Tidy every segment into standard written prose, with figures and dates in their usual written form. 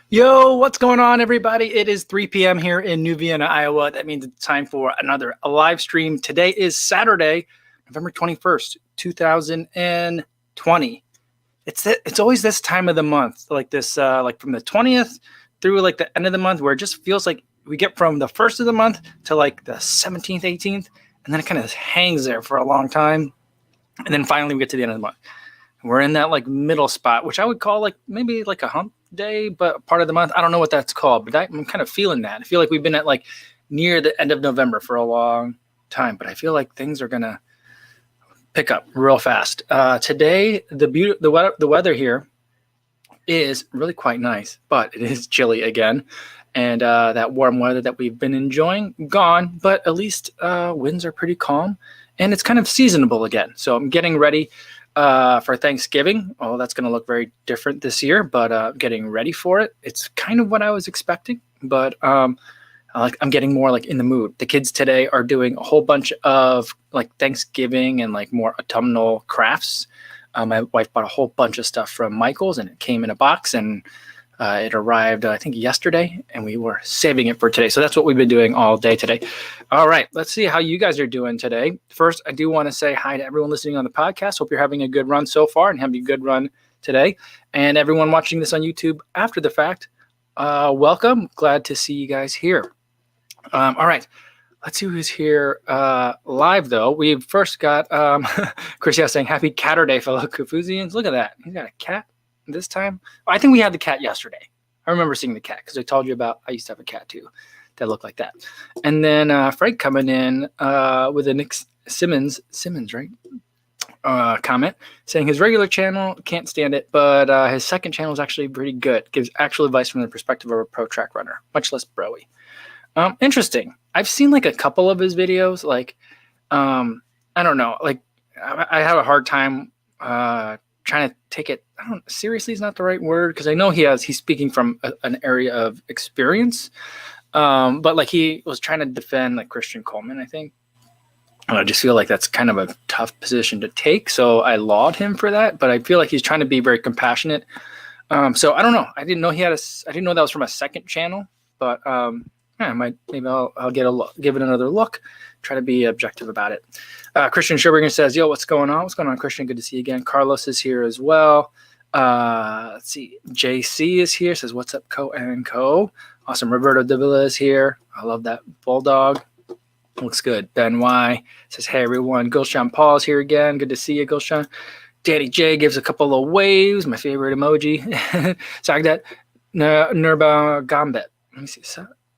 Yo, what's going on, everybody? It is 3 p.m. here in New Vienna, Iowa. That means it's time for another live stream. Today is Saturday, November 21st, 2020. It's always this time of the month, like this, like from the 20th through like the end of the month, where it just feels like we get from the first of the month to like the 17th, 18th, and then it kind of hangs there for a long time. And then finally we get to the end of the month. We're in that like middle spot, which I would call like maybe like a hump day, but part of the month. I don't know what that's called, but I'm kind of feeling that. I feel like we've been at like near the end of November for a long time, but I feel like things are gonna pick up real fast. Today, the weather here is really quite nice, but it is chilly again, and that warm weather that we've been enjoying gone. But at least winds are pretty calm, and it's kind of seasonable again. So I'm getting ready for Thanksgiving. Oh, that's going to look very different this year, but getting ready for it. It's kind of what I was expecting, but I'm getting more like in the mood. The kids today are doing a whole bunch of like Thanksgiving and like more autumnal crafts. My wife bought a whole bunch of stuff from Michael's, and it came in a box, and it arrived, I think, yesterday, and we were saving it for today. So that's what we've been doing all day today. All right, let's see how you guys are doing today. First, I do want to say hi to everyone listening on the podcast. Hope you're having a good run so far and having a good run today. And everyone watching this on YouTube after the fact, welcome. Glad to see you guys here. All right, let's see who's here live, though. We first got Chris saying, happy Catterday, fellow Kofuzians. Look at that. He's got a cat this time. I think we had the cat yesterday. I remember seeing the cat because I told you about, I used to have a cat too that looked like that. And then Frank coming in with a Nick Simmons, right? Comment saying his regular channel can't stand it, but his second channel is actually pretty good. Gives actual advice from the perspective of a pro track runner, much less broy. Interesting. I've seen like a couple of his videos. Like, I don't know. Like, I have a hard time trying to take it. Seriously is not the right word, because I know he's speaking from an area of experience. But like he was trying to defend like Christian Coleman, I think. And I just feel like that's kind of a tough position to take. So I laud him for that, but I feel like he's trying to be very compassionate. So I don't know. I didn't know I didn't know that was from a second channel, but yeah, maybe I'll give it another look. Try to be objective about it. Christian Scherberger says, yo, what's going on? What's going on, Christian? Good to see you again. Carlos is here as well. Let's see. JC is here. Says, what's up, Co and Co? Awesome. Roberto Davila is here. I love that bulldog. Looks good. Ben Y says, hey, everyone. Gulshan Paul is here again. Good to see you, Gulshan. Danny J gives a couple of waves. My favorite emoji. Sagdat Nurba Gambit. Let me see.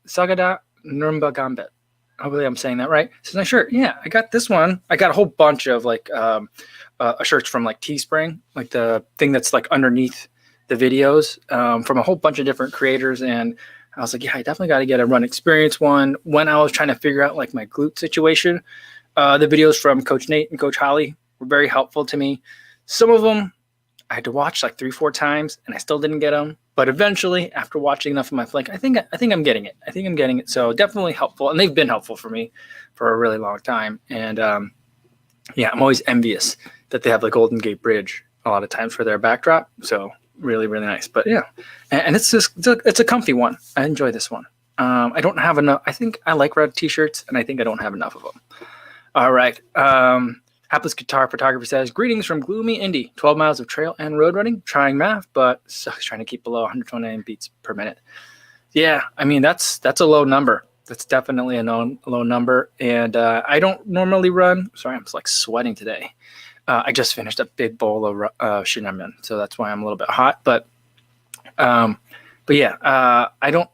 Sagada Nurba Gambit. Hopefully I'm saying that right. Says my shirt. Yeah, I got this one. I got a whole bunch of like shirts from like Teespring, like the thing that's like underneath the videos from a whole bunch of different creators. And I was like, yeah, I definitely got to get a run experience one. When I was trying to figure out like my glute situation, the videos from Coach Nate and Coach Holly were very helpful to me. Some of them I had to watch like 3-4 times, and I still didn't get them. But eventually, after watching enough of my flank, I think I'm getting it. I think I'm getting it. So definitely helpful, and they've been helpful for me for a really long time. And yeah, I'm always envious that they have the Golden Gate Bridge a lot of times for their backdrop. So really, really nice. But yeah, and it's a comfy one. I enjoy this one. I don't have enough. I think I like red t-shirts, and I think I don't have enough of them. All right. Hapless Guitar Photography says, greetings from gloomy Indy. 12 miles of trail and road running. Trying math, but sucks trying to keep below 129 beats per minute. Yeah, I mean, that's a low number. That's definitely a low number. And I don't normally run. Sorry, I'm just like sweating today. I just finished a big bowl of shinramen, so that's why I'm a little bit hot. But yeah, I don't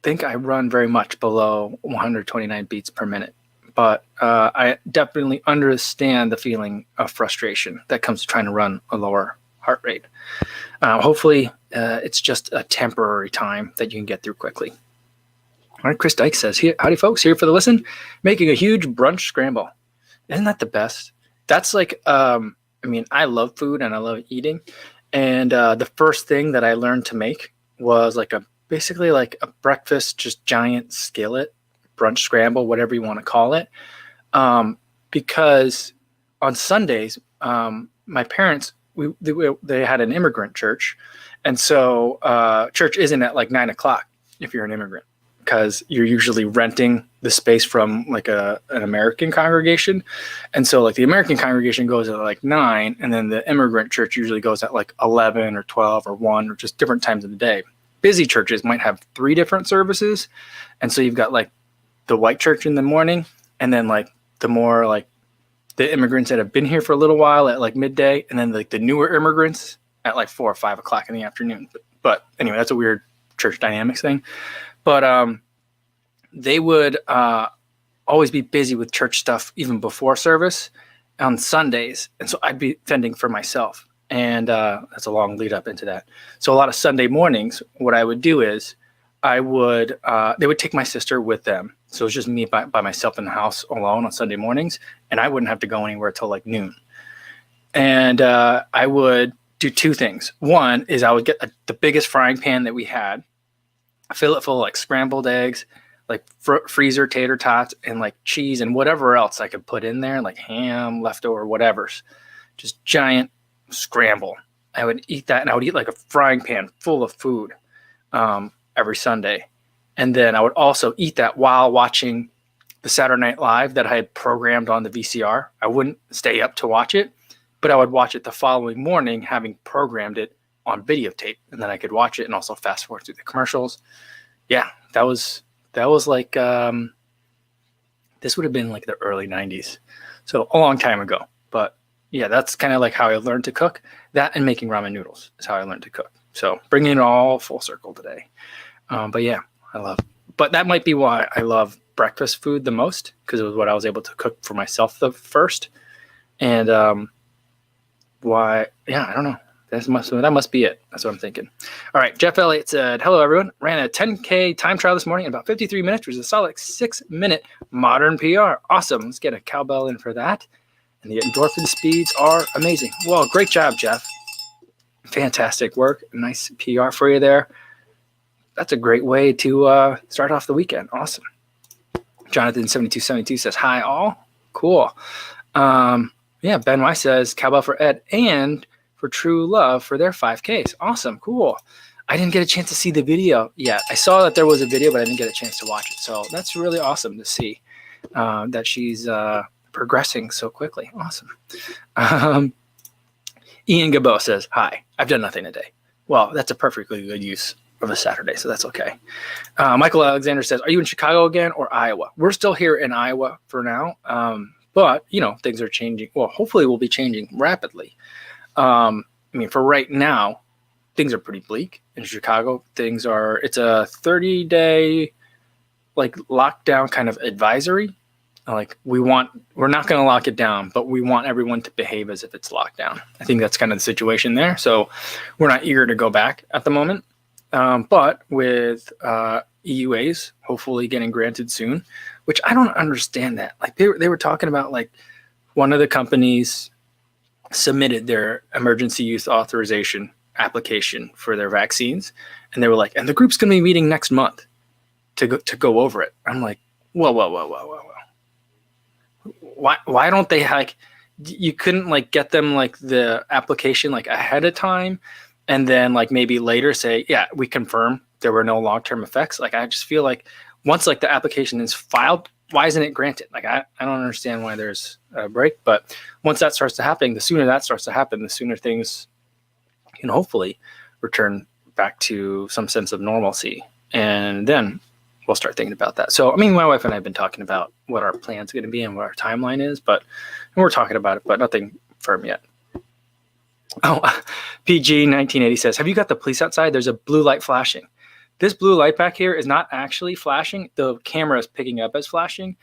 think I run very much below 129 beats per minute. But I definitely understand the feeling of frustration that comes to trying to run a lower heart rate. Hopefully, it's just a temporary time that you can get through quickly. All right, Chris Dyke says, howdy, folks, here for the listen, making a huge brunch scramble. Isn't that the best? That's like, I mean, I love food and I love eating. And the first thing that I learned to make was basically like a breakfast, just giant skillet, brunch scramble, whatever you want to call it. Because on Sundays, my parents, they had an immigrant church, And so church isn't at like 9 o'clock if you're an immigrant, because you're usually renting the space from like an American congregation. And so like the American congregation goes at like 9, and then the immigrant church usually goes at like 11 or 12 or 1, or just different times of the day. Busy churches might have 3 different services. And so you've got like the white church in the morning, and then like the more like the immigrants that have been here for a little while at like midday, and then like the newer immigrants at like 4 or 5 o'clock in the afternoon. But anyway, that's a weird church dynamics thing. But they would always be busy with church stuff even before service on Sundays. And so I'd be fending for myself. And that's a long lead up into that. So a lot of Sunday mornings, what I would do is they would take my sister with them. So it was just me by myself in the house alone on Sunday mornings. And I wouldn't have to go anywhere till like noon. And I would do 2 things. One is I would get the biggest frying pan that we had, fill it full of like scrambled eggs, like freezer tater tots, and like cheese and whatever else I could put in there, like ham, leftover, whatever's. Just giant scramble. I would eat that, and I would eat like a frying pan full of food every Sunday. And then I would also eat that while watching the Saturday Night Live that I had programmed on the VCR. I wouldn't stay up to watch it, but I would watch it the following morning, having programmed it on videotape, and then I could watch it and also fast forward through the commercials. Yeah, that was like this would have been like the early 90s, so a long time ago. But yeah, that's kind of like how I learned to cook. That and making ramen noodles is how I learned to cook. So bringing it all full circle today. But yeah, but that might be why I love breakfast food the most, because it was what I was able to cook for myself the first. And why? Yeah, I don't know. That must be it. That's what I'm thinking. All right. Jeff Elliott said, hello, everyone. Ran a 10K time trial this morning in about 53 minutes, which is a solid 6-minute modern PR. Awesome. Let's get a cowbell in for that. And the endorphin speeds are amazing. Well, great job, Jeff. Fantastic work. Nice PR for you there. That's a great way to start off the weekend. Awesome. Jonathan7272 says, hi, all. Cool. Yeah, Ben Y says, cowbell for Ed and for True Love for their 5Ks. Awesome. Cool. I didn't get a chance to see the video yet. I saw that there was a video, but I didn't get a chance to watch it. So that's really awesome to see that she's progressing so quickly. Awesome. Ian Gabo says, hi, I've done nothing today. Well, that's a perfectly good use of a Saturday, so that's okay. Michael Alexander says, are you in Chicago again or Iowa? We're still here in Iowa for now. But, things are changing. Well, hopefully we'll be changing rapidly. I mean, for right now, things are pretty bleak in Chicago. It's a 30-day, like, lockdown kind of advisory. Like, we're not going to lock it down, but we want everyone to behave as if it's locked down. I think that's kind of the situation there. So we're not eager to go back at the moment. But with EUAs hopefully getting granted soon, which I don't understand that. Like they were talking about, like, one of the companies submitted their emergency use authorization application for their vaccines, and they were like, and the group's going to be meeting next month to go over it. I'm like, whoa. Why don't they, like, you couldn't, like, get them, like, the application, like, ahead of time, and then, like, maybe later say, yeah, we confirm there were no long-term effects. Like, I just feel like once, like, the application is filed, why isn't it granted? Like, I don't understand why there's a break. But once that starts to happen, the sooner that starts to happen, the sooner things can hopefully return back to some sense of normalcy. And then we'll start thinking about that. So, I mean, my wife and I have been talking about what our plan's going to be and what our timeline is, and we're talking about it, but nothing firm yet. Oh, PG 1980 says, have you got the police outside? There's a blue light flashing. This blue light back here is not actually flashing. The camera is picking up as flashing.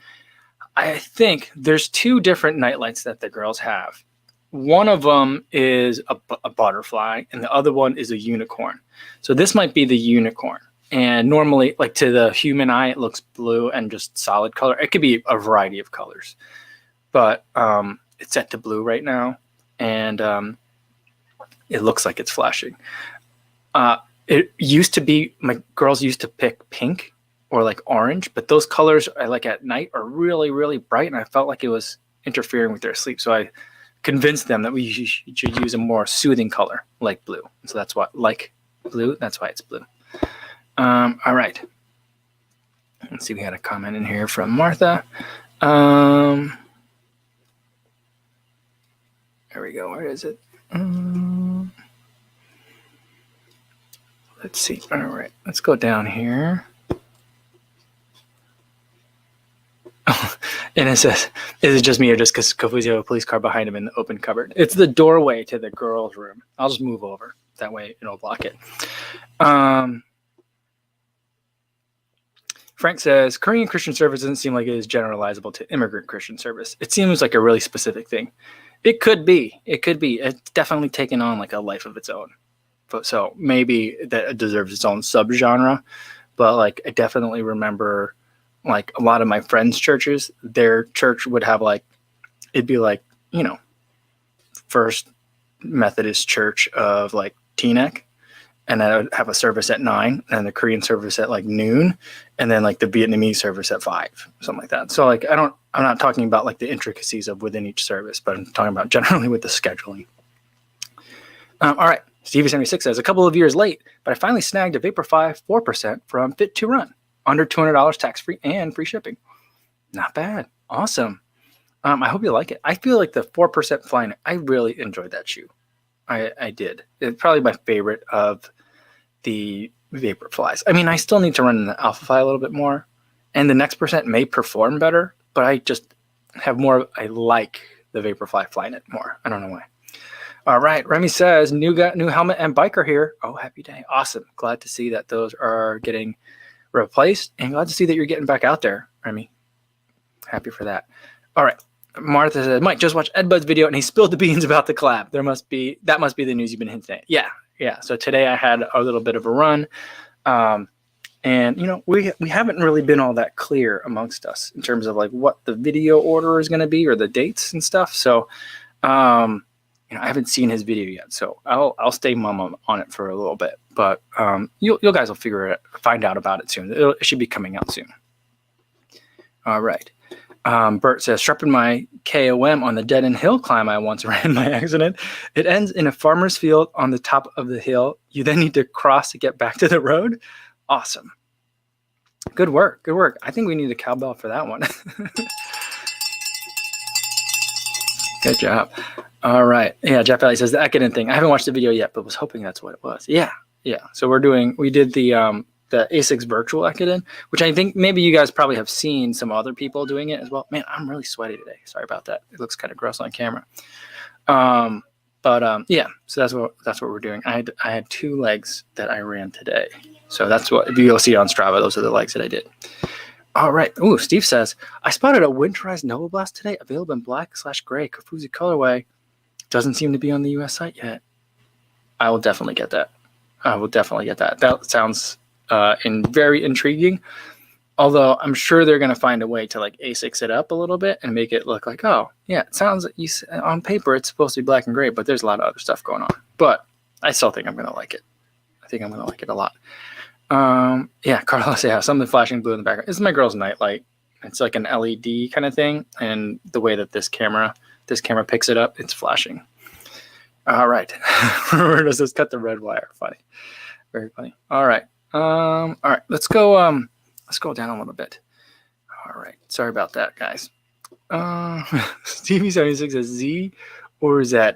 I think there's 2 different night lights that the girls have. One of them is a butterfly, and the other one is a unicorn. So this might be the unicorn. And normally, like, to the human eye, it looks blue and just solid color. It could be a variety of colors. But it's set to blue right now. And it looks like it's flashing. It used to be, my girls used to pick pink or like orange, but those colors I like at night are really, really bright, and I felt like it was interfering with their sleep. So I convinced them that we should use a more soothing color like blue. So that's what, like Blue. That's why it's blue. All right. Let's see. We had a comment in here from Martha. There we go. Where is it? Let's see. All right. Let's go down here. And it says, is it just me or just because Kofuzi have a police car behind him in the open cupboard? It's the doorway to the girls' room. I'll just move over. That way it'll block it. Frank says, Korean Christian service doesn't seem like it is generalizable to immigrant Christian service. It seems like a really specific thing. It could be. It could be. It's definitely taken on like a life of its own. So maybe that it deserves its own subgenre. But like I definitely remember like a lot of my friends' churches, their church would have like, it'd be like, you know, First Methodist Church of like Teaneck. And I would have a service at 9 and the Korean service at like noon. And then like the Vietnamese service at 5, something like that. So like, I'm not talking about like the intricacies of within each service, but I'm talking about generally with the scheduling. All right. Stevie76 says, a couple of years late, but I finally snagged a Vaporfly 4% from Fit to Run. Under $200 tax-free and free shipping. Not bad. Awesome. I hope you like it. I feel like the 4% Flyknit, I really enjoyed that shoe. I did. It's probably my favorite of the Vaporflies. I mean, I still need to run in the Alphafly a little bit more. And the next percent may perform better, but I just have more, I like the Vaporfly Flyknit more. I don't know why. All right. Remy says, new helmet and biker here. Oh, happy day. Awesome. Glad to see that those are getting replaced, and glad to see that you're getting back out there, Remy. Happy for that. All right. Martha said, Mike, just watched Ed Bud's video and he spilled the beans about the collab. That must be the news you've been hinting at. Yeah. So today I had a little bit of a run. And you know, we haven't really been all that clear amongst us in terms of like what the video order is going to be or the dates and stuff. So you know, I haven't seen his video yet, so I'll stay mum on it for a little bit. But you guys will find out about it soon. It should be coming out soon. All right. Bert says, strapping my KOM on the dead end hill climb I once ran by accident. It ends in a farmer's field on the top of the hill. You then need to cross to get back to the road. Awesome. Good work. Good work. I think we need a cowbell for that one. Good job. All right. Yeah, Jeff Valley says the Ekiden thing. I haven't watched the video yet, but was hoping that's what it was. Yeah. So we did the ASICS virtual Ekiden, which I think maybe you guys probably have seen some other people doing it as well. Man, I'm really sweaty today. Sorry about that. It looks kind of gross on camera. Yeah, so that's what we're doing. I had 2 legs that I ran today. So that's what, if you'll see on Strava, those are the legs that I did. All right. Ooh, Steve says, I spotted a winterized Nova Blast today, available in black/gray Kofuzi colorway. Doesn't seem to be on the US site yet. I will definitely get that. That sounds very intriguing. Although I'm sure they're going to find a way to like ASICS it up a little bit and make it look like, oh, yeah, it sounds like on paper it's supposed to be black and gray, but there's a lot of other stuff going on. But I still think I'm going to like it. I think I'm going to like it a lot. Yeah, Carlos, yeah, something flashing blue in the background. This is my girl's nightlight. It's like an LED kind of thing, and the way that this camera picks it up, it's flashing. All right. Roberto says, cut the red wire. Funny. Very funny. All right. Let's go down a little bit. All right. Sorry about that, guys. Stevie76 says Z or Z.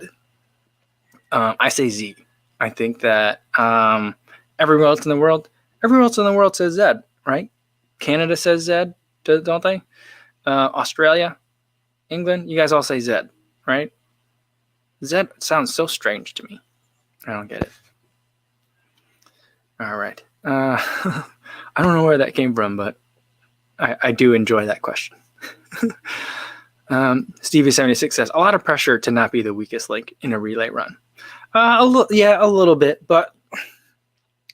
I say Z. I think that everyone else in the world says Z, right? Canada says Z, don't they? Australia, England, you guys all say Z, right? Z sounds so strange to me. I don't get it. All right. I don't know where that came from, but I do enjoy that question. Stevie76 says, a lot of pressure to not be the weakest link in a relay run. A little bit, but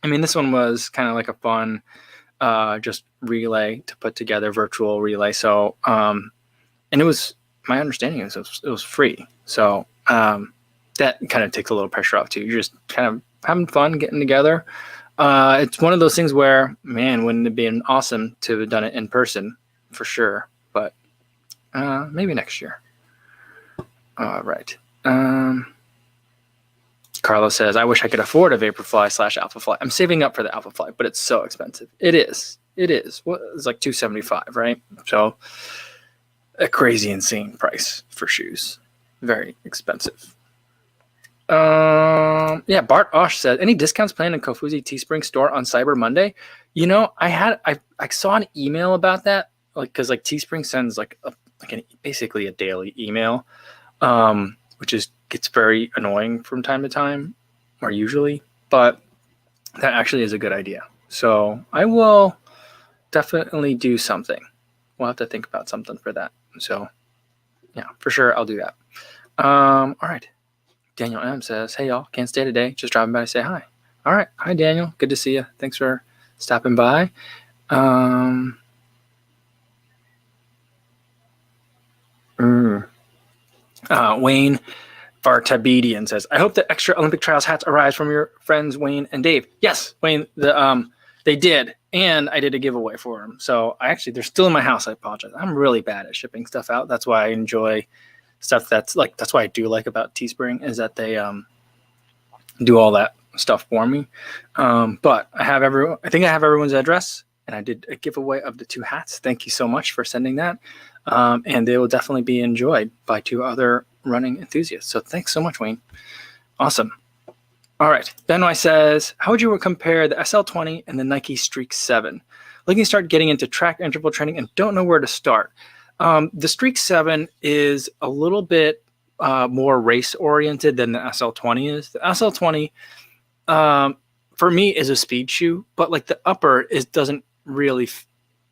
I mean, this one was kind of like a fun just relay to put together, virtual relay. So, and it was, my understanding is it was free. So that kind of takes a little pressure off too. You're just kind of having fun, getting together. It's one of those things where, man, wouldn't it be awesome to have done it in person for sure, but maybe next year. All right. Carlos says, I wish I could afford a Vaporfly / Alphafly. I'm saving up for the Alphafly, but it's so expensive. It is. What, it's like $275, right? So a crazy, insane price for shoes. Very expensive. Yeah, Bart Osh said, any discounts planned in Kofuzi Teespring store on Cyber Monday? You know, I saw an email about that, like, because like Teespring sends basically a daily email, which gets very annoying from time to time, or usually, but that actually is a good idea. So I will definitely do something. We'll have to think about something for that. So yeah, for sure, I'll do that. All right. Daniel M says, hey y'all, can't stay today. Just dropping by to say hi. All right. Hi, Daniel. Good to see you. Thanks for stopping by. Wayne Vartabedian says, I hope the extra Olympic trials hats arrives from your friends Wayne and Dave. Yes, Wayne, they did, and I did a giveaway for them. So they're still in my house. I apologize. I'm really bad at shipping stuff out. That's why I enjoy stuff that's why I do like about Teespring is that they do all that stuff for me. But I think I have everyone's address, and I did a giveaway of the 2 hats. Thank you so much for sending that. And they will definitely be enjoyed by 2 other running enthusiasts. So thanks so much, Wayne. Awesome. All right. Benoit says, how would you compare the SL20 and the Nike Streak 7? Looking to start getting into track interval training and don't know where to start. The Streak 7 is a little bit more race oriented than the SL20 is. The SL20 for me is a speed shoe, but like the upper doesn't really,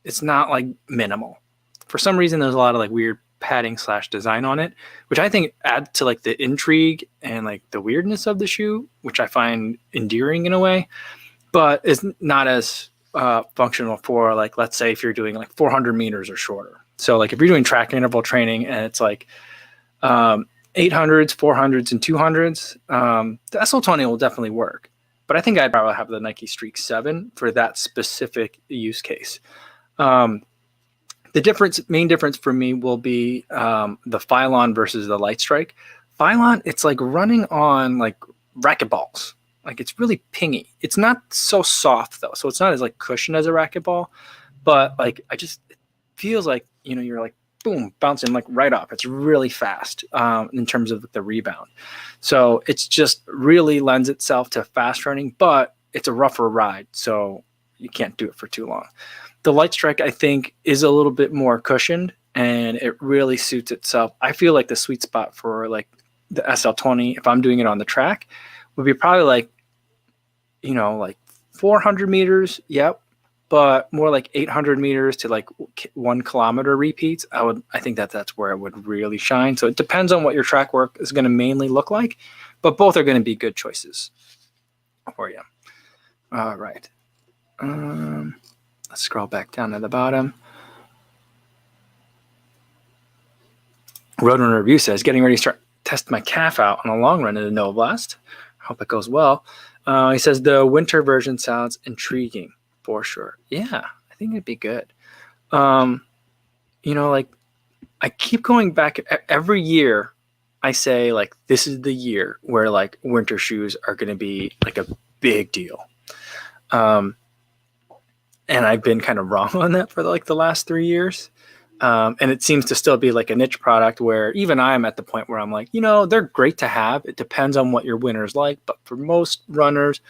it's not like minimal. For some reason, there's a lot of like weird padding / design on it, which I think adds to like the intrigue and like the weirdness of the shoe, which I find endearing in a way, but it's not as functional for like, let's say if you're doing like 400 meters or shorter. So like if you're doing track interval training and it's like 800s, 400s, and 200s, the SL20 will definitely work. But I think I'd probably have the Nike Streak 7 for that specific use case. The main difference for me will be the Phylon versus the Light Strike. Phylon, it's like running on like racquetballs. Like it's really pingy. It's not so soft though, so it's not as like cushioned as a racquetball. But like it feels like you're like boom bouncing like right off. It's really fast in terms of the rebound. So it's just really lends itself to fast running, but it's a rougher ride, so you can't do it for too long. The Light Strike, I think, is a little bit more cushioned, and it really suits itself. I feel like the sweet spot for like the SL20, if I'm doing it on the track, would be probably like 400 meters. Yep. But more like 800 meters to like 1 kilometer repeats. I think that's where it would really shine. So it depends on what your track work is going to mainly look like, but both are going to be good choices for you. All right. Let's scroll back down to the bottom. Roadrunner Review says, getting ready to start test my calf out on a long run in the Nova Blast. Hope it goes well. He says the winter version sounds intriguing for sure. Yeah, I think it'd be good. Like I keep going back every year. I say like this is the year where like winter shoes are going to be like a big deal. And I've been kind of wrong on that for like the last 3 years. And it seems to still be like a niche product where even I'm at the point where I'm like, they're great to have. It depends on what your winter's like. But for most runners,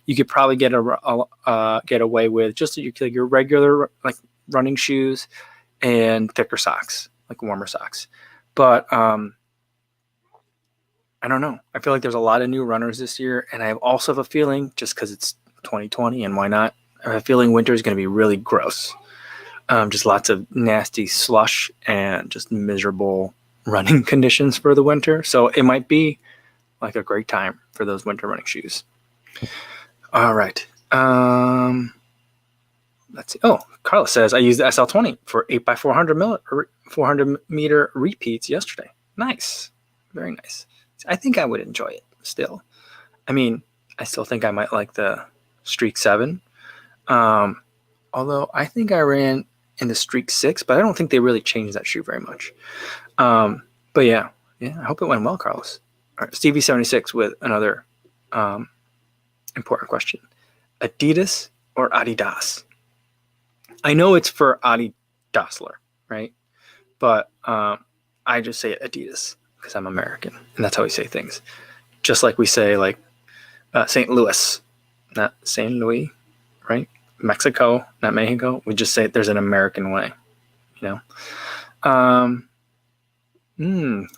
you could probably get away with just your regular like running shoes and thicker socks, like warmer socks. But I don't know. I feel like there's a lot of new runners this year. And I also have a feeling, just because it's 2020 and why not, I have a feeling winter is going to be really gross. Just lots of nasty slush and just miserable running conditions for the winter. So it might be like a great time for those winter running shoes. All right. Let's see. Oh, Carlos says, I used the SL20 for 400 meter repeats yesterday. Nice. Very nice. I think I would enjoy it still. I mean, I still think I might like the Streak 7. Although I think I ran in the Streak 6, but I don't think they really changed that shoe very much. But yeah, I hope it went well, Carlos. All right, Stevie76 with another Important question. Adidas or Adidas? I know it's for Adidasler, right? But I just say Adidas because I'm American, and that's how we say things. Just like we say like St. Louis, not St. Louis, right? Mexico, not Mexico. We just say there's an American way, you know.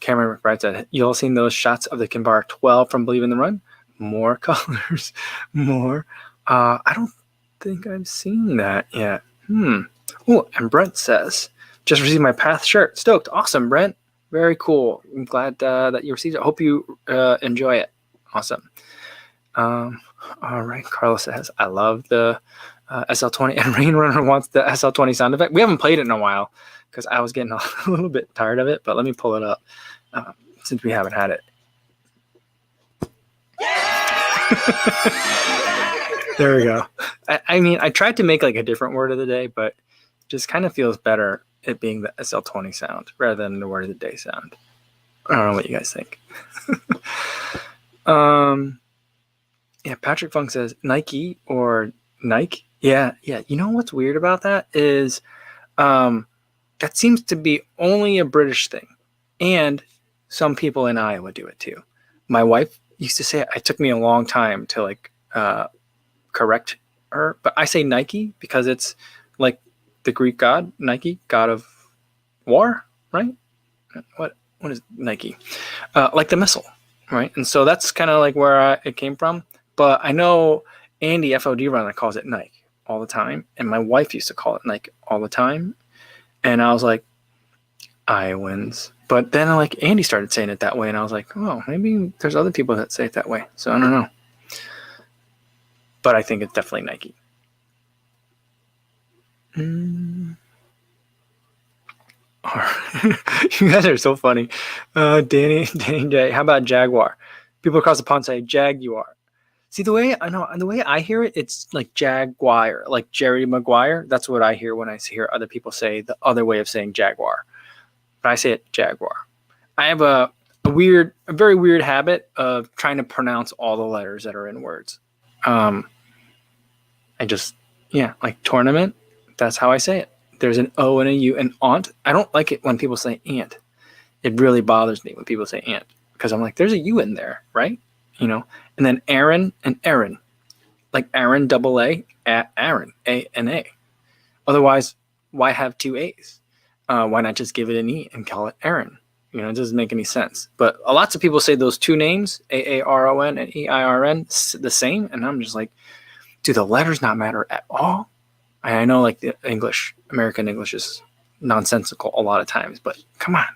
Cameron McBride said, "You all seen those shots of the Kinvara 12 from Believe in the Run? More colors, more. I don't think I've seen that yet. Oh, and Brent says, just received my Path shirt. Stoked. Awesome, Brent. Very cool. I'm glad that you received it. Hope you enjoy it. Awesome. All right. Carlos says, I love the SL20, and Rain Runner wants the SL20 sound effect. We haven't played it in a while because I was getting a little bit tired of it, but let me pull it up since we haven't had it. There we go. I mean, I tried to make like a different word of the day, but just kind of feels better it being the SL20 sound rather than the word of the day sound. I don't know what you guys think. Yeah, Patrick Funk says Nike or Nike. Yeah. You know what's weird about that is that seems to be only a British thing. And some people in Iowa do it too. My wife used to say it. It took me a long time to like correct her, but I say Nike because it's like the Greek god, Nike, god of war, right? What is Nike? Like the missile, right? And so that's kind of like where it came from. But I know Andy FOD Runner calls it Nike all the time, and my wife used to call it Nike all the time. And I was like, Iowans. But then like Andy started saying it that way, and I was like, oh, maybe there's other people that say it that way. So I don't know. But I think it's definitely Nike. You guys are so funny. Danny J. How about Jaguar? People across the pond say Jaguar. See, the way I hear it, it's like Jaguar, like Jerry Maguire. That's what I hear when I hear other people say the other way of saying Jaguar. But I say it Jaguar. I have a very weird habit of trying to pronounce all the letters that are in words. Like tournament. That's how I say it. There's an O and a U, and aunt. I don't like it when people say aunt. It really bothers me when people say aunt because I'm like, there's a U in there, right? You know. And then Aaron and Aaron, like Aaron double A, Aaron A and A. Otherwise, why have two A's? Why not just give it an E and call it Aaron? You know, it doesn't make any sense. But lots of people say those two names, Aaron and Eirin, the same, and I'm just like, do the letters not matter at all? I know like the American English is nonsensical a lot of times, but come on,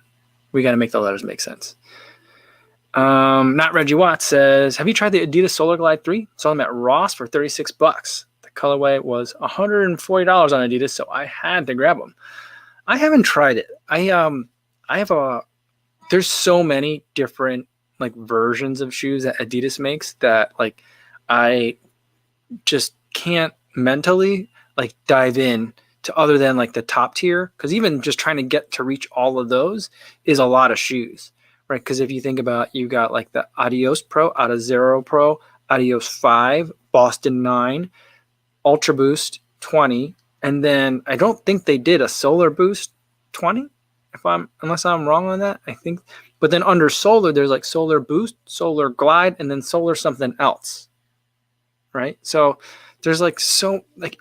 we got to make the letters make sense. Not Reggie Watts says, have you tried the Adidas Solar Glide 3? Saw them at Ross for $36. The colorway was $140 on Adidas, so I had to grab them. I haven't tried it. There's so many different like versions of shoes that Adidas makes that like I just can't mentally like dive in to other than like the top tier, because even just trying to get to reach all of those is a lot of shoes, right? Because if you think about, you got like the Adios Pro, Adizero Pro, Adios 5, Boston 9, Ultra Boost 20, and then I don't think they did a Solar Boost 20, unless I'm wrong on that, I think. But then under Solar, there's like Solar Boost, Solar Glide, and then Solar something else, right? So there's like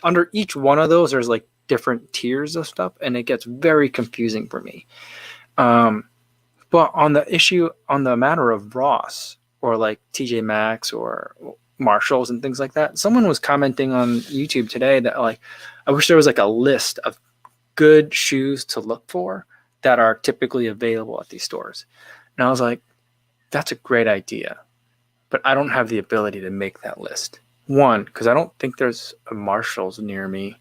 under each one of those, there's like different tiers of stuff, and it gets very confusing for me. But on the matter of Ross or like TJ Maxx or Marshalls and things like that, someone was commenting on YouTube today that like, I wish there was like a list of good shoes to look for that are typically available at these stores. And I was like, that's a great idea, but I don't have the ability to make that list. One, because I don't think there's a Marshalls near me.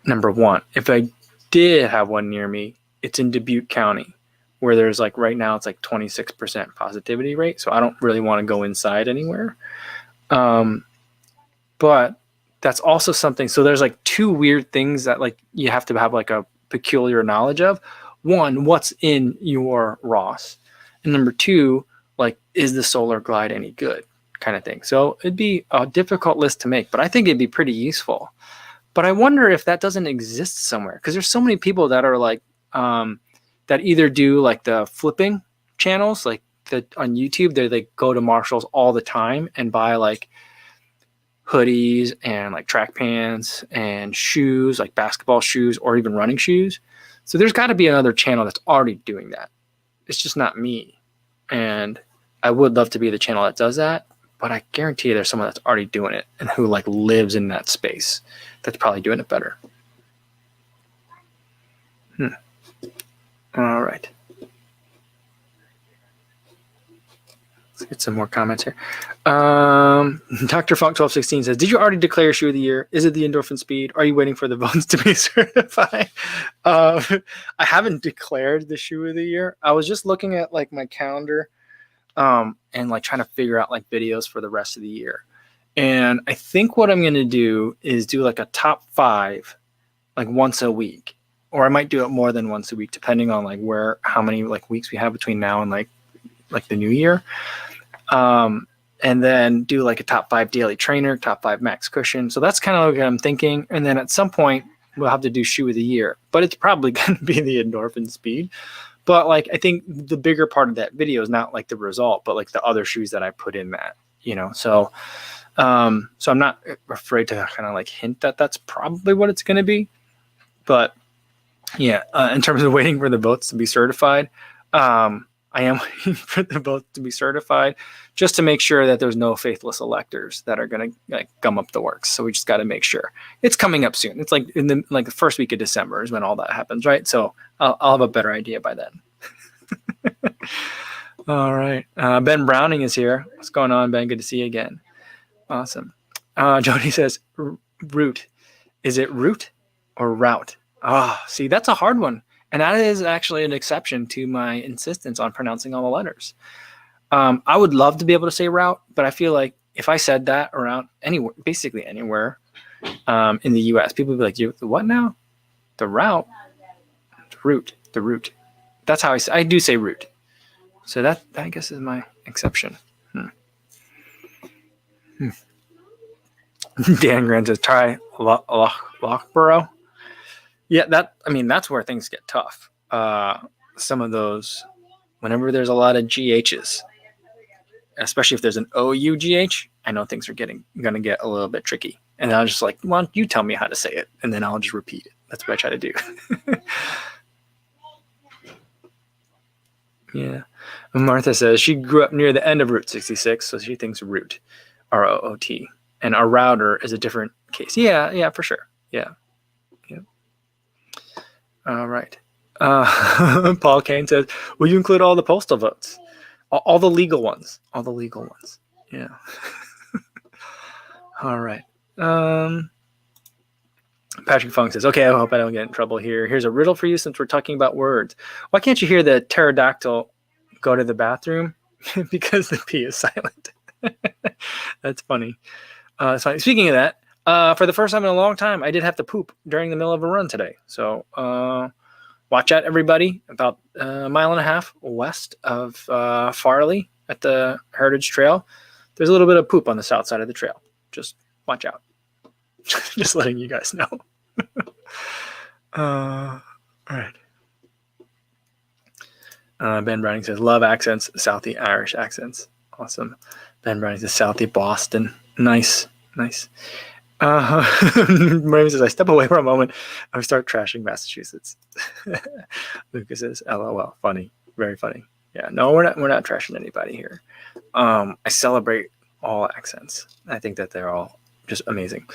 Number one, if I did have one near me, it's in Dubuque County, where there's like right now it's like 26% positivity rate. So I don't really want to go inside anywhere. But that's also something. So there's like two weird things that like you have to have like a peculiar knowledge of. One, what's in your Ross? And number two, like, is the Solar Glide any good? kind of thing. So it'd be a difficult list to make, but I think it'd be pretty useful. But I wonder if that doesn't exist somewhere, because there's so many people that are like that either do like the flipping channels, like on YouTube, they go to Marshalls all the time and buy like hoodies and like track pants and shoes, like basketball shoes or even running shoes. So there's got to be another channel that's already doing that. It's just not me. And I would love to be the channel that does that, but I guarantee you there's someone that's already doing it and who like lives in that space that's probably doing it better. All right. Let's get some more comments here. Dr. Funk 1216 says, did you already declare your shoe of the year? Is it the Endorphin Speed? Are you waiting for the votes to be certified? I haven't declared the shoe of the year. I was just looking at like my calendar and like trying to figure out like videos for the rest of the year. And I think what I'm going to do is do like a top 5 like once a week, or I might do it more than once a week, depending on like how many like weeks we have between now and like the new year. And then do like a top 5 daily trainer, top 5 max cushion. So that's kind of what I'm thinking. And then at some point we'll have to do shoe of the year, but it's probably going to be the Endorphin Speed. But like, I think the bigger part of that video is not like the result, but like the other shoes that I put in that, so, so I'm not afraid to kind of like hint that that's probably what it's going to be. But yeah, in terms of waiting for the votes to be certified, I am waiting for the votes to be certified just to make sure that there's no faithless electors that are going to like gum up the works. So we just got to make sure it's coming up soon. It's like in the first week of December is when all that happens, right? So I'll have a better idea by then. All right. Ben Browning is here. What's going on, Ben? Good to see you again. Awesome. Jody says, root. Is it root or route? Oh, see, that's a hard one. And that is actually an exception to my insistence on pronouncing all the letters. I would love to be able to say route, but I feel like if I said that around anywhere, basically anywhere in the U.S., people would be like, "You what now? The route, the root." That's how I do say root. So that I guess is my exception. Dan Grant says, "Try Loughborough." Yeah, that's where things get tough. Some of those, whenever there's a lot of GHs, especially if there's an OUGH, I know things are going to get a little bit tricky. And I'll just like, why don't you tell me how to say it? And then I'll just repeat it. That's what I try to do. Yeah. Martha says she grew up near the end of Route 66, so she thinks root, R-O-O-T. And a router is a different case. Yeah, for sure. Yeah. All right. Paul Kane says, will you include all the postal votes? All the legal ones. All the legal ones. Yeah. All right. Patrick Funk says, okay, I hope I don't get in trouble here. Here's a riddle for you since we're talking about words. Why can't you hear the pterodactyl go to the bathroom? Because the P is silent. That's funny. So speaking of that, for the first time in a long time, I did have to poop during the middle of a run today. So watch out, everybody. About a mile and a half west of Farley at the Heritage Trail, there's a little bit of poop on the south side of the trail. Just watch out. Just letting you guys know. All right. Ben Browning says, love accents, Southie Irish accents. Awesome. Ben Browning says, Southie Boston. Nice. Miriam says, I step away for a moment. I start trashing Massachusetts. Lucas says, LOL. Funny. Very funny. Yeah, no, we're not trashing anybody here. I celebrate all accents. I think that they're all just amazing.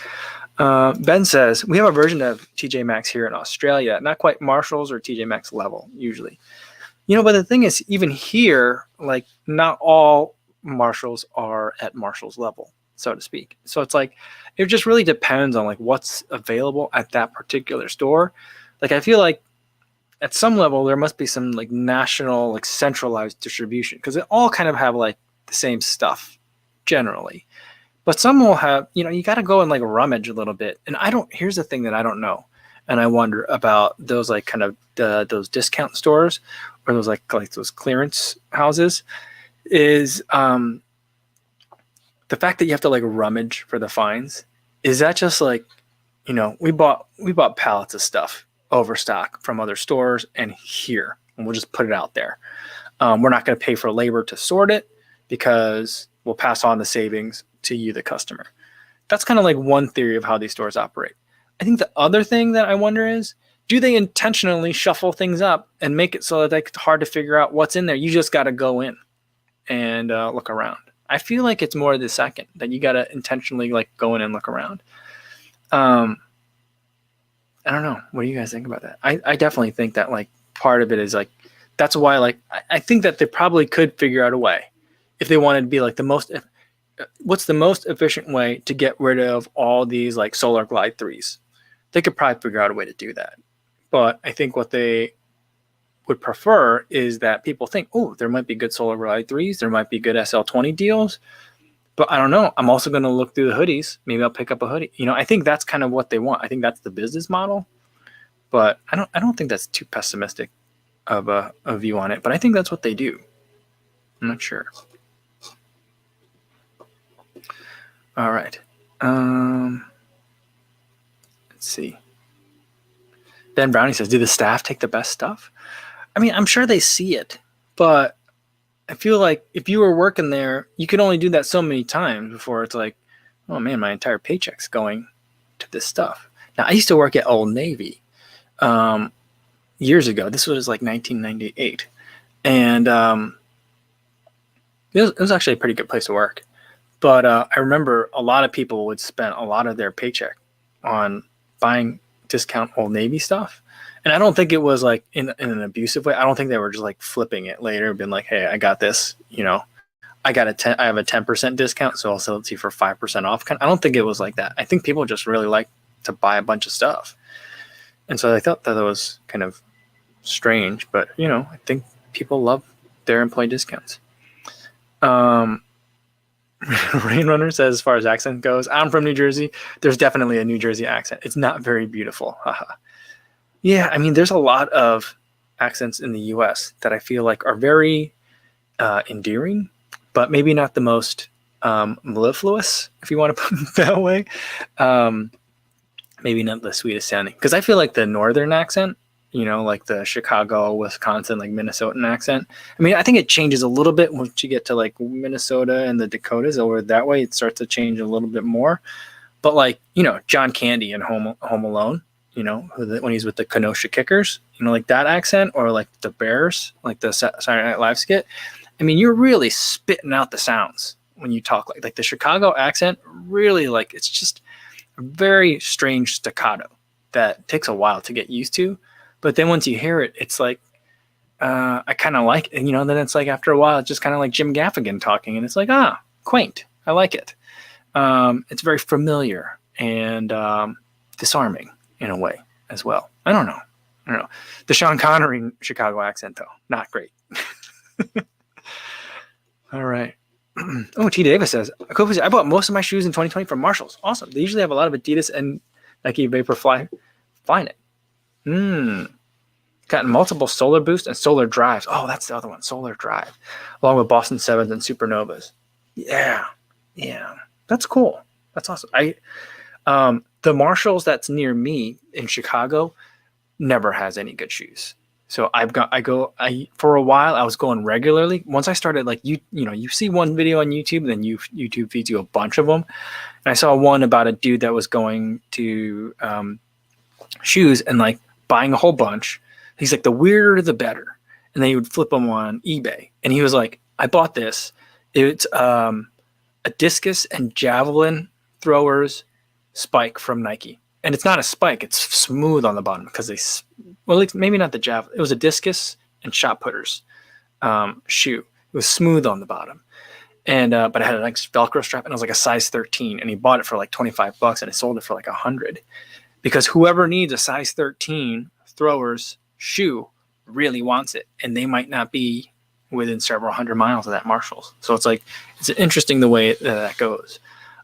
Ben says, we have a version of TJ Maxx here in Australia, not quite Marshalls or TJ Maxx level, usually. But the thing is, even here, like, not all Marshalls are at Marshalls level, so to speak. So it's like, it just really depends on like what's available at that particular store. Like, I feel like at some level, there must be some like national, like centralized distribution, because they all kind of have like the same stuff generally. But some will have, you got to go and like rummage a little bit. And here's the thing that I don't know. And I wonder about those like kind of those discount stores or those like those clearance houses is the fact that you have to like rummage for the finds, is that just like, we bought pallets of stuff overstock from other stores and here, and we'll just put it out there. We're not going to pay for labor to sort it because we'll pass on the savings to you, the customer. That's kind of like one theory of how these stores operate. I think the other thing that I wonder is, do they intentionally shuffle things up and make it so that it's hard to figure out what's in there? You just got to go in and look around. I feel like it's more the second, that you got to intentionally like go in and look around. I don't know. What do you guys think about that? I definitely think that like part of it is like, that's why like I think that they probably could figure out a way if they wanted to be like what's the most efficient way to get rid of all these like Solar Glide 3s. They could probably figure out a way to do that. But I think what they would prefer is that people think, oh, there might be good Solar Glide 3s. There might be good SL20 deals. But I don't know. I'm also going to look through the hoodies. Maybe I'll pick up a hoodie. I think that's kind of what they want. I think that's the business model. But I don't think that's too pessimistic of a view on it. But I think that's what they do. I'm not sure. All right. Let's see. Ben Brownie says, do the staff take the best stuff? I mean, I'm sure they see it, but I feel like if you were working there, you could only do that so many times before it's like, oh man, my entire paycheck's going to this stuff. Now, I used to work at Old Navy years ago. This was like 1998. And it was actually a pretty good place to work. But I remember a lot of people would spend a lot of their paycheck on buying discount Old Navy stuff. And I don't think it was like in an abusive way. I don't think they were just like flipping it later and being like, hey, I got this, I have a 10% discount, so I'll sell it to you for 5% off. I don't think it was like that. I think people just really like to buy a bunch of stuff. And so I thought that was kind of strange, but I think people love their employee discounts. Rain Runner says, as far as accent goes, I'm from New Jersey. There's definitely a New Jersey accent. It's not very beautiful. Yeah, I mean, there's a lot of accents in the U.S. that I feel like are very endearing, but maybe not the most mellifluous, if you want to put it that way. Maybe not the sweetest sounding. Because I feel like the northern accent, like the Chicago, Wisconsin, like Minnesotan accent. I mean, I think it changes a little bit once you get to like Minnesota and the Dakotas. Over that way, it starts to change a little bit more. But like, John Candy in Home Alone, when he's with the Kenosha Kickers, like that accent, or like the Bears, like the Saturday Night Live skit. I mean, you're really spitting out the sounds when you talk like the Chicago accent. Really, like it's just a very strange staccato that takes a while to get used to. But then once you hear it, it's like, I kind of like it, then it's like after a while, it's just kind of like Jim Gaffigan talking. And it's like, quaint. I like it. It's very familiar and disarming in a way as well. I don't know. The Sean Connery Chicago accent, though, not great. All right. Oh, T. Davis says, I bought most of my shoes in 2020 from Marshalls. Awesome. They usually have a lot of Adidas and Nike Vaporfly Flyknit. Gotten multiple Solar Boost and Solar Drives. Oh, that's the other one, Solar Drive, along with Boston 7s and Supernovas. Yeah, that's cool. That's awesome. The Marshalls that's near me in Chicago never has any good shoes. So for a while I was going regularly. Once I started, like you see one video on YouTube, then YouTube feeds you a bunch of them. And I saw one about a dude that was going to shoes and like buying a whole bunch. He's like, the weirder the better. And then he would flip them on eBay. And he was like, I bought this. It's a discus and javelin throwers spike from Nike. And it's not a spike. It's smooth on the bottom because maybe not the javelin. It was a discus and shot putters shoe. It was smooth on the bottom. And but it had a nice Velcro strap, and it was like a size 13. And he bought it for like $25 and he sold it for like $100. Because whoever needs a size 13 throwers shoe really wants it, and they might not be within several hundred miles of that Marshalls. So it's interesting the way that goes.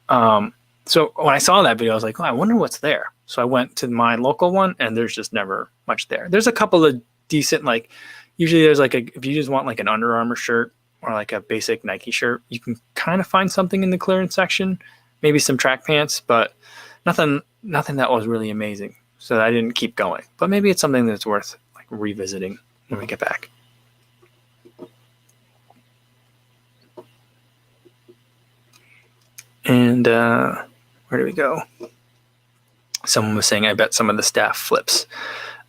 So when I saw that video, I was like, I wonder what's there. So I went to my local one, and there's just never much there. There's a couple of decent, like usually there's like if you just want like an Under Armour shirt or like a basic Nike shirt, you can kind of find something in the clearance section, maybe some track pants, but nothing that was really amazing. So I didn't keep going. But maybe it's something that's worth like revisiting when we get back. And where do we go? Someone was saying, I bet some of the staff flips.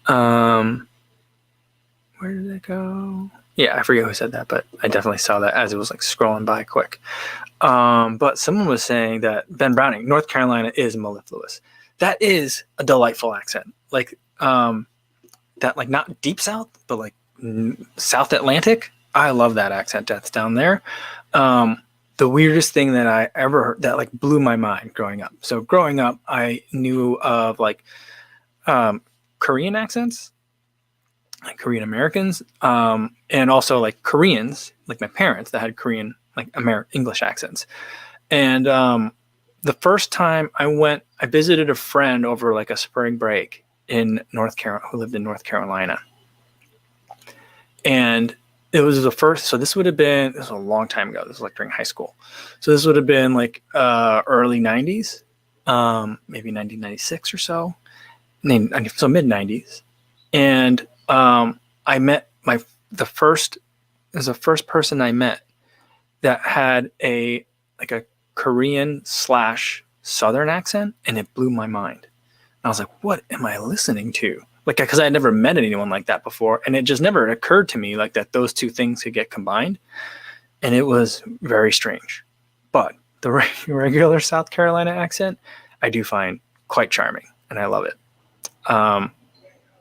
Where did it go? Yeah, I forget who said that, but I definitely saw that as it was like scrolling by quick. But someone was saying that Ben Browning, North Carolina is mellifluous. That is a delightful accent. Like that, like not deep South, but like South Atlantic. I love that accent that's down there. The weirdest thing that I ever heard that like blew my mind growing up. So growing up, I knew of like Korean accents, like Korean Americans, and also like Koreans, like my parents that had Korean, like English accents. And the first time I visited a friend over like a spring break in North Carolina, who lived in North Carolina. And it was the first, so this was a long time ago. This was like during high school. So this would have been like early 90s, maybe 1996 or so. So mid 90s. And I met the first person I met that had a Korean / Southern accent, and it blew my mind. And I was like, what am I listening to? Like, because I had never met anyone like that before, and it just never occurred to me like that those two things could get combined, and it was very strange. But the regular South Carolina accent, I do find quite charming, and I love it.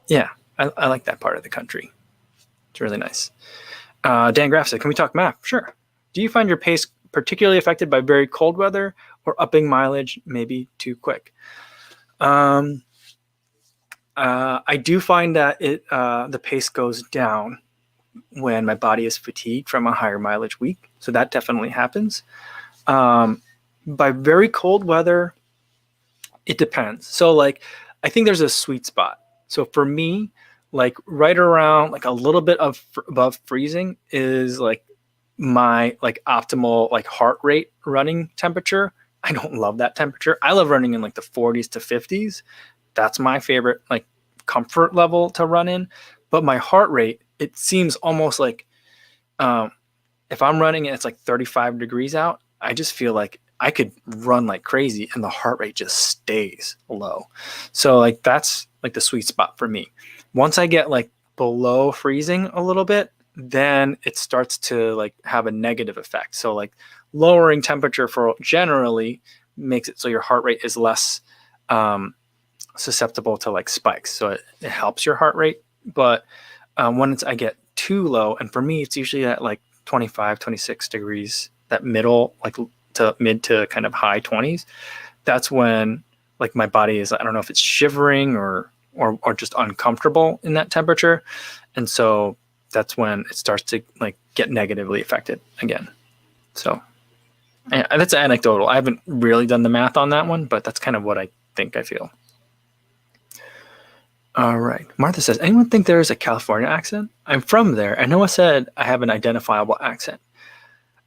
Yeah, I like that part of the country. It's really nice. Dan Graff said, can we talk map? Sure. Do you find your pace particularly affected by very cold weather or upping mileage maybe too quick? I do find that the pace goes down when my body is fatigued from a higher mileage week. So that definitely happens. By very cold weather, it depends. So like, I think there's a sweet spot. So for me, like right around like a little bit above freezing is like my like optimal like heart rate running temperature. I don't love that temperature. I love running in like the 40s to 50s. That's my favorite like comfort level to run in. But my heart rate, it seems almost like if I'm running and it's like 35 degrees out, I just feel like I could run like crazy and the heart rate just stays low. So like that's like the sweet spot for me. Once I get like below freezing a little bit, then it starts to like have a negative effect. So like lowering temperature for generally makes it so your heart rate is less susceptible to like spikes. So it helps your heart rate. But when I get too low, and for me, it's usually at like 25, 26 degrees, that middle, like to mid to kind of high 20s, that's when like my body is, I don't know if it's shivering or just uncomfortable in that temperature. And so that's when it starts to like get negatively affected again. So that's anecdotal. I haven't really done the math on that one, but that's kind of what I think I feel. All right. Martha says, anyone think there is a California accent? I'm from there. And Noah said I have an identifiable accent.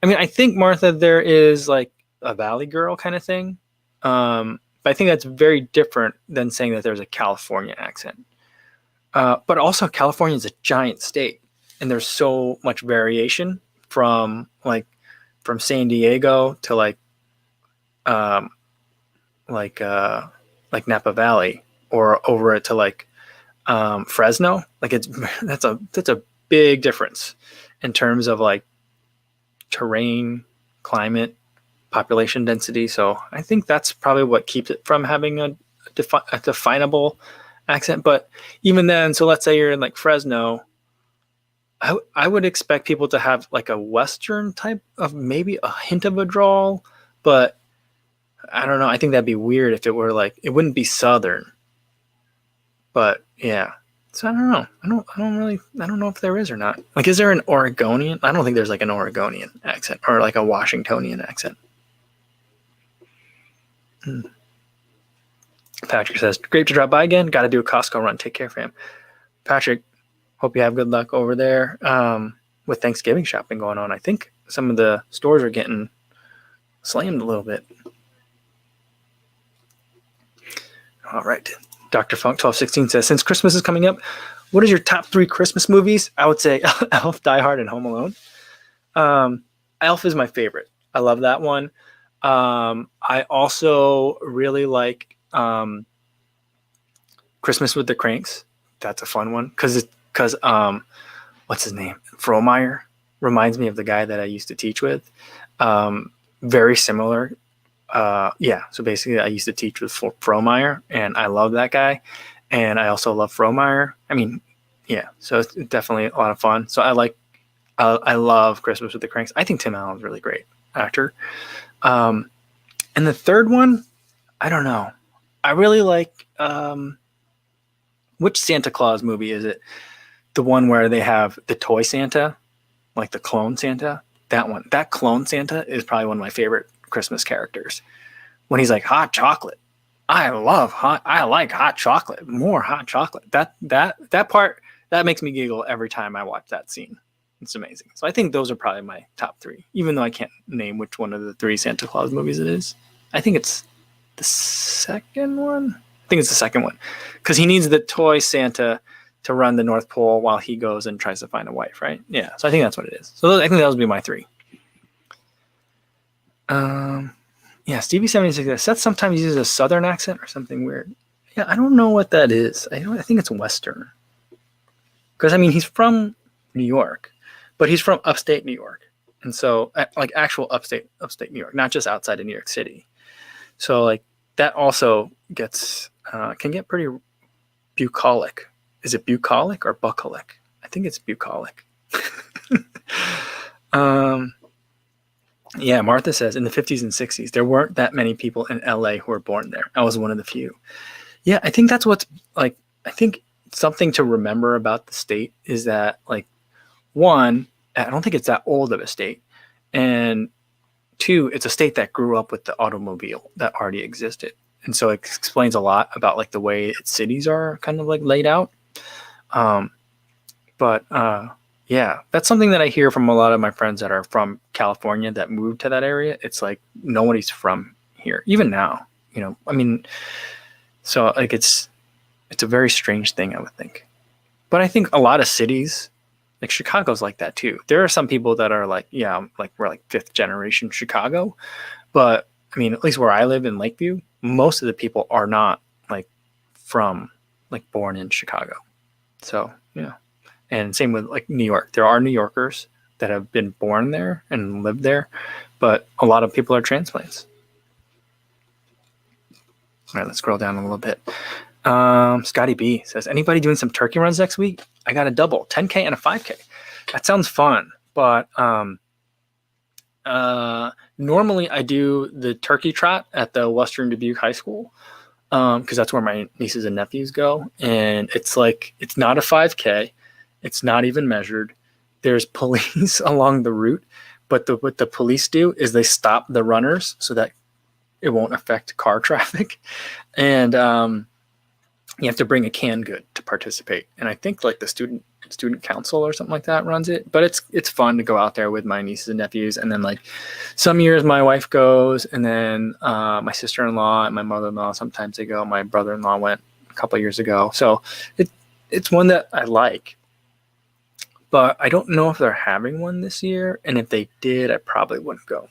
I mean, I think, Martha, there is like a Valley Girl kind of thing. But I think that's very different than saying that there's a California accent. But also California is a giant state, and there's so much variation from San Diego to like Napa Valley, or over it to like Fresno. Like that's a big difference in terms of like terrain, climate, population density. So I think that's probably what keeps it from having a definable accent. But even then, so let's say you're in like Fresno, I would expect people to have like a Western type of, maybe a hint of a drawl, but I don't know. I think that'd be weird if it were like, it wouldn't be Southern. But yeah. So I don't know. I don't know if there is or not. Like, is there an Oregonian? I don't think there's like an Oregonian accent or like a Washingtonian accent. Patrick says, great to drop by again. Got to do a Costco run. Take care, fam. Patrick, hope you have good luck over there. with Thanksgiving shopping going on, I think some of the stores are getting slammed a little bit. All right. Dr. Funk 1216 says, since Christmas is coming up, what is your top 3 Christmas movies? I would say Elf, Die Hard, and Home Alone. Elf is my favorite. I love that one. I also really like Christmas with the Cranks. That's a fun one because what's his name? Frohmeyer reminds me of the guy that I used to teach with. Very similar. So basically I used to teach with Frohmeyer, and I love that guy. And I also love Frohmeyer. I mean, yeah, so it's definitely a lot of fun. So I love Christmas with the Cranks. I think Tim Allen's a really great actor. And the third one, I don't know. I really like, which Santa Claus movie is it? The one where they have the toy Santa, like the clone Santa. That one. That clone Santa is probably one of my favorite Christmas characters. When he's like, hot chocolate. I like hot chocolate. More hot chocolate. That part, that makes me giggle every time I watch that scene. It's amazing. So I think those are probably my top 3, even though I can't name which one of the 3 Santa Claus movies it is. I think it's the second one. I think it's the second one because he needs the toy Santa to run the North Pole while he goes and tries to find a wife, right? Yeah. So I think that's what it is. So I think that would be my 3. Stevie 76 says, Seth sometimes uses a Southern accent or something weird. Yeah, I don't know what that is. I think it's Western. Because, I mean, he's from New York, but he's from upstate New York. And so, like, actual upstate New York, not just outside of New York City. So, like, that also can get pretty bucolic. Is it bucolic or bucolic? I think it's bucolic. Yeah, Martha says, in the 50s and 60s, there weren't that many people in LA who were born there. I was one of the few. Yeah, I think that's what's, like, I think something to remember about the state is that, like, 1, I don't think it's that old of a state. And 2, it's a state that grew up with the automobile that already existed. And so it explains a lot about, like, the way its cities are kind of, like, laid out. Yeah, that's something that I hear from a lot of my friends that are from California that moved to that area. It's like nobody's from here, even now, I mean, so like it's a very strange thing, I would think. But I think a lot of cities, like Chicago's like that too. There are some people that are like, yeah, like we're like 5th generation Chicago. But I mean, at least where I live in Lakeview, most of the people are not like born in Chicago. So, yeah. And same with like New York. There are New Yorkers that have been born there and lived there, but a lot of people are transplants. All right, let's scroll down a little bit. Scotty B says, anybody doing some turkey runs next week? I got a double, 10K and a 5K. That sounds fun, but normally I do the turkey trot at the Western Dubuque High School because that's where my nieces and nephews go. And it's like, it's not a 5K. It's not even measured. There's police along the route, but what the police do is they stop the runners so that it won't affect car traffic. And you have to bring a canned good to participate. And I think like the student council or something like that runs it. But it's fun to go out there with my nieces and nephews. And then like some years my wife goes, and then my sister-in-law and my mother-in-law, sometimes they go. My brother-in-law went a couple of years ago. So it's one that I like. But I don't know if they're having one this year. And if they did, I probably wouldn't go.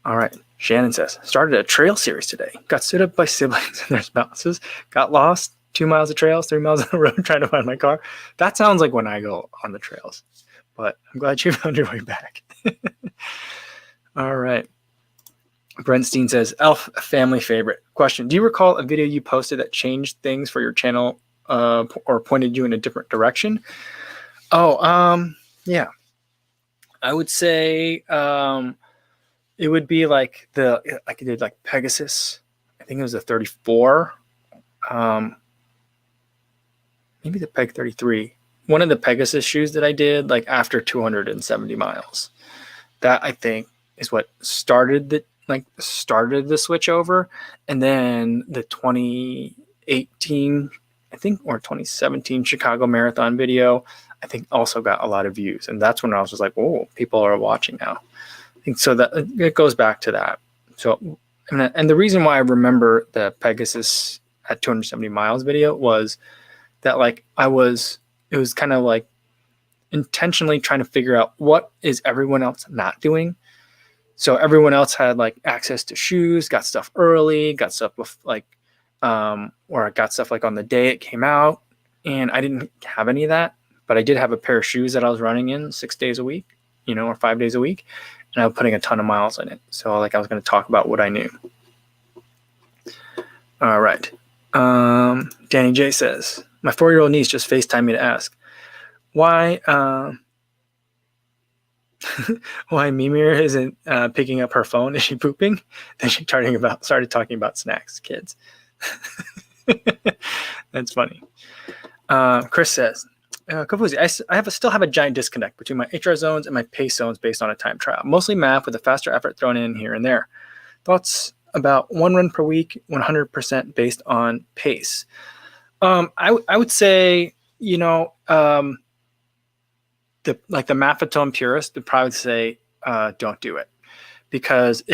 All right. Shannon says, started a trail series today. Got stood up by siblings and their spouses. Got lost 2 miles of trails, 3 miles on the road trying to find my car. That sounds like when I go on the trails. But I'm glad you found your way back. All right. Brentstein says, Elf, family favorite. Question, do you recall a video you posted that changed things for your channel or pointed you in a different direction? Yeah. I would say it would be like I did like Pegasus. I think it was a 34. Maybe the Peg 33. One of the Pegasus shoes that I did like after 270 miles. That I think is what started the switch over. And then the 2018, I think, or 2017 Chicago Marathon video, I think also got a lot of views. And that's when I was just like, oh, people are watching now. I think so that it goes back to that. So, and the reason why I remember the Pegasus at 270 miles video was that like it was kind of like intentionally trying to figure out what is everyone else not doing. So everyone else had like access to shoes, got stuff early, got stuff like, or I got stuff like on the day it came out, and I didn't have any of that, but I did have a pair of shoes that I was running in 6 days a week, or 5 days a week, and I was putting a ton of miles in it. So like I was going to talk about what I knew. All right. Danny J says, my 4-year-old niece just FaceTimed me to ask why why Mimir isn't picking up her phone. Is she pooping? Then she started talking about snacks, kids. That's funny. Chris says, Kofuzi, I still have a giant disconnect between my HR zones and my pace zones based on a time trial. Mostly math with a faster effort thrown in here and there. Thoughts about 1 run per week, 100% based on pace. I would say, the Maffetone purist would probably say, don't do it, because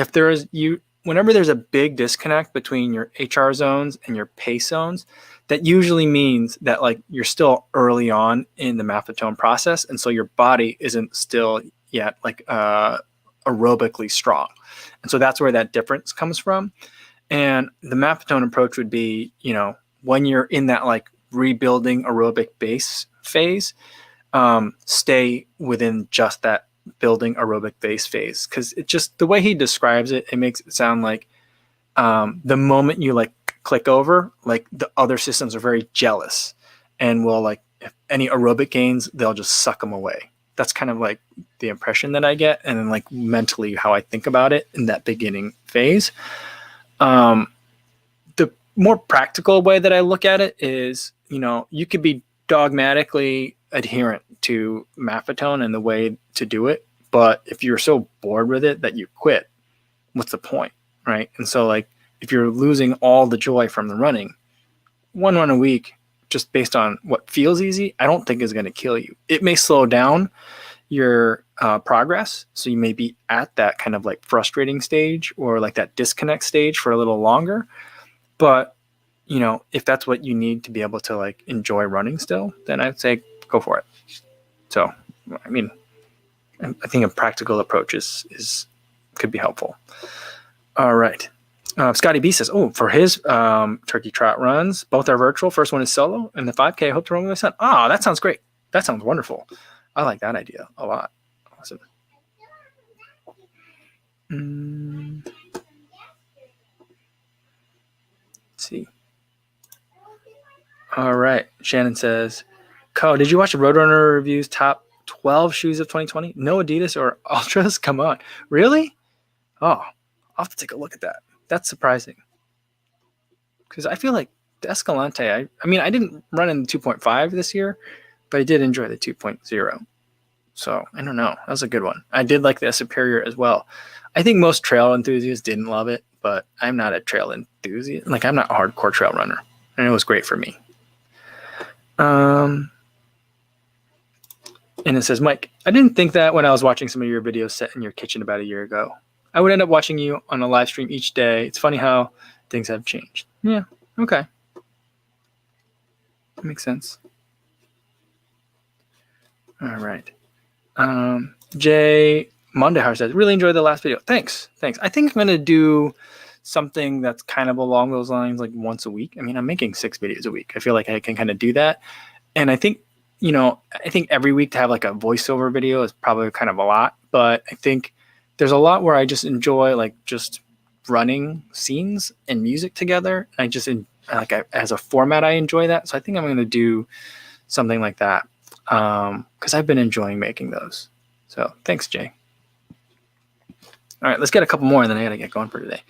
whenever there's a big disconnect between your HR zones and your pace zones, that usually means that like you're still early on in the Maffetone process, and so your body isn't still yet like aerobically strong, and so that's where that difference comes from. And the Maffetone approach would be, when you're in that like rebuilding aerobic base phase, stay within just that building aerobic base phase, because it just, the way he describes it, it makes it sound like the moment you like click over, like the other systems are very jealous and will like, if any aerobic gains, they'll just suck them away. That's kind of like the impression that I get, and then like mentally how I think about it in that beginning phase. The more practical way that I look at it is, you could be dogmatically adherent to Maffetone and the way to do it, but if you're so bored with it that you quit, what's the point, right? And so like if you're losing all the joy from the running, 1 run a week just based on what feels easy, I don't think is going to kill you. It may slow down your progress, so you may be at that kind of like frustrating stage or like that disconnect stage for a little longer, but if that's what you need to be able to like enjoy running still, then I'd say go for it. So, I mean, I think a practical approach could be helpful. All right. Scotty B says, for his turkey trot runs, both are virtual. First one is solo, and the 5K I hope to run with my son. That sounds great. That sounds wonderful. I like that idea a lot. Awesome. Let's see. All right. Shannon says, did you watch the Roadrunner Review's top 12 shoes of 2020? No Adidas or Ultras? Come on. Really? I'll have to take a look at that. That's surprising. Because I feel like the Escalante, I didn't run in the 2.5 this year, but I did enjoy the 2.0. So I don't know. That was a good one. I did like the Superior as well. I think most trail enthusiasts didn't love it, but I'm not a trail enthusiast. Like, I'm not a hardcore trail runner, and it was great for me. And it says, Mike, I didn't think that when I was watching some of your videos set in your kitchen about a year ago. I would end up watching you on a live stream each day. It's funny how things have changed. Yeah, okay. That makes sense. All right. Jay Mondehar says, really enjoyed the last video. Thanks. I think I'm going to do something that's kind of along those lines, like once a week. I'm making 6 videos a week. I feel like I can kind of do that. And I think, I think every week to have like a voiceover video is probably kind of a lot, but I think there's a lot where I just enjoy like just running scenes and music together. I just as a format, I enjoy that. So I think I'm going to do something like that. Because I've been enjoying making those. So thanks, Jay. All right, let's get a couple more, and then I got to get going for today.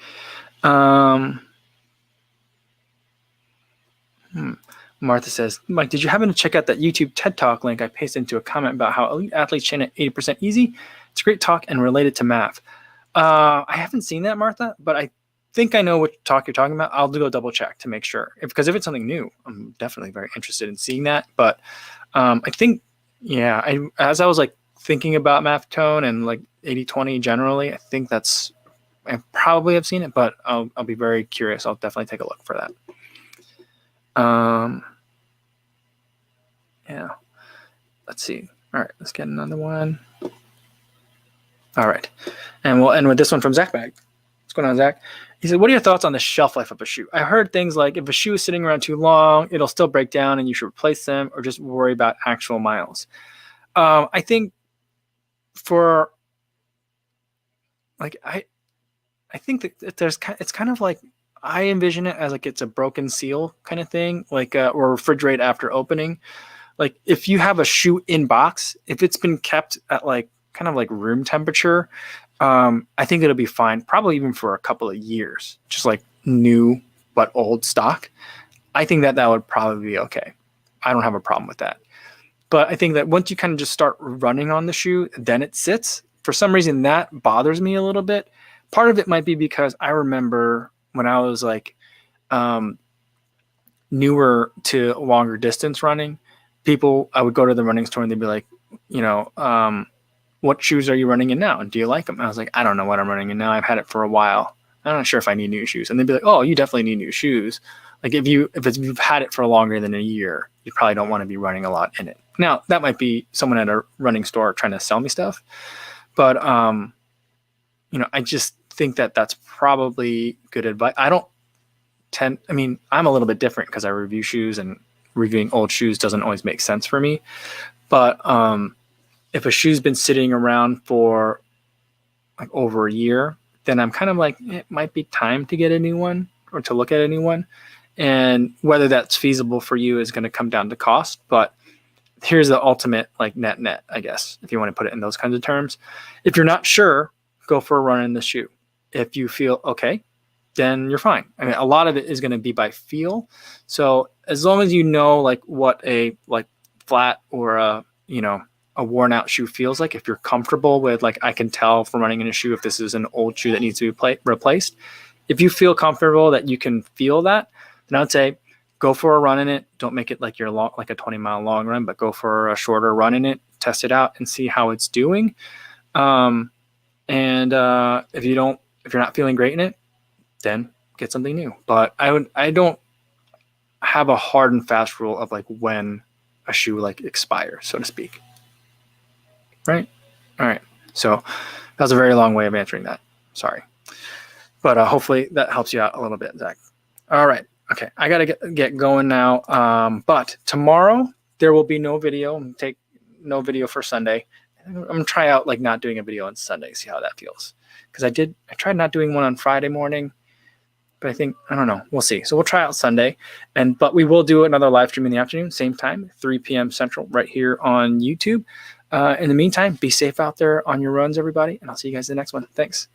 Martha says, Mike, did you happen to check out that YouTube TED Talk link I pasted into a comment about how elite athletes train at 80% easy? It's a great talk and related to math. I haven't seen that, Martha, but I think I know what talk you're talking about. I'll go double check to make sure. Because if it's something new, I'm definitely very interested in seeing that. But I think, yeah, as I was like thinking about math tone and like 80-20 generally, I think I probably have seen it, but I'll be very curious. I'll definitely take a look for that. Yeah. Let's see. All right, let's get another one. All right. And we'll end with this one from Zach Bag. What's going on, Zach? He said, what are your thoughts on the shelf life of a shoe? I heard things like if a shoe is sitting around too long, it'll still break down and you should replace them, or just worry about actual miles. I think for like, I think that it's kind of like, I envision it as like it's a broken seal kind of thing, like or refrigerate after opening. Like if you have a shoe in box, if it's been kept at like kind of like room temperature, I think it'll be fine, probably even for a couple of years, just like new but old stock. I think that would probably be okay. I don't have a problem with that. But I think that once you kind of just start running on the shoe, then it sits. For some reason, that bothers me a little bit. Part of it might be because I remember when I was like newer to longer distance running, I would go to the running store and they'd be like, what shoes are you running in now? And do you like them? And I was like, I don't know what I'm running in now. I've had it for a while. I'm not sure if I need new shoes. And they'd be like, oh, you definitely need new shoes. Like if you've had it for longer than a year, you probably don't want to be running a lot in it. Now that might be someone at a running store trying to sell me stuff, but I just think that that's probably good advice. I'm a little bit different because I review shoes, and reviewing old shoes doesn't always make sense for me. But if a shoe's been sitting around for like over a year, then I'm kind of like, it might be time to get a new one or to look at a new one. And whether that's feasible for you is going to come down to cost. But here's the ultimate like net, I guess, if you want to put it in those kinds of terms. If you're not sure, go for a run in the shoe. If you feel okay, then you're fine. I mean, a lot of it is going to be by feel. So as long as you know like what a like flat or a worn out shoe feels like, if you're comfortable with like, I can tell from running in a shoe if this is an old shoe that needs to be replaced. If you feel comfortable that you can feel that, then I would say go for a run in it. Don't make it like like a 20-mile long run, but go for a shorter run in it, test it out and see how it's doing. If you're not feeling great in it, then get something new. But I don't have a hard and fast rule of like when a shoe like expires, so to speak. Right? All right. So that was a very long way of answering that. Sorry. But hopefully that helps you out a little bit, Zach. All right. Okay. I got to get going now. But tomorrow there will be no video. Take no video for Sunday. I'm going to try out like not doing a video on Sunday, see how that feels. Because I tried not doing one on Friday morning. But I don't know. We'll see. So we'll try out Sunday. But we will do another live stream in the afternoon, same time, 3 p.m. Central, right here on YouTube. In the meantime, be safe out there on your runs, everybody. And I'll see you guys in the next one. Thanks.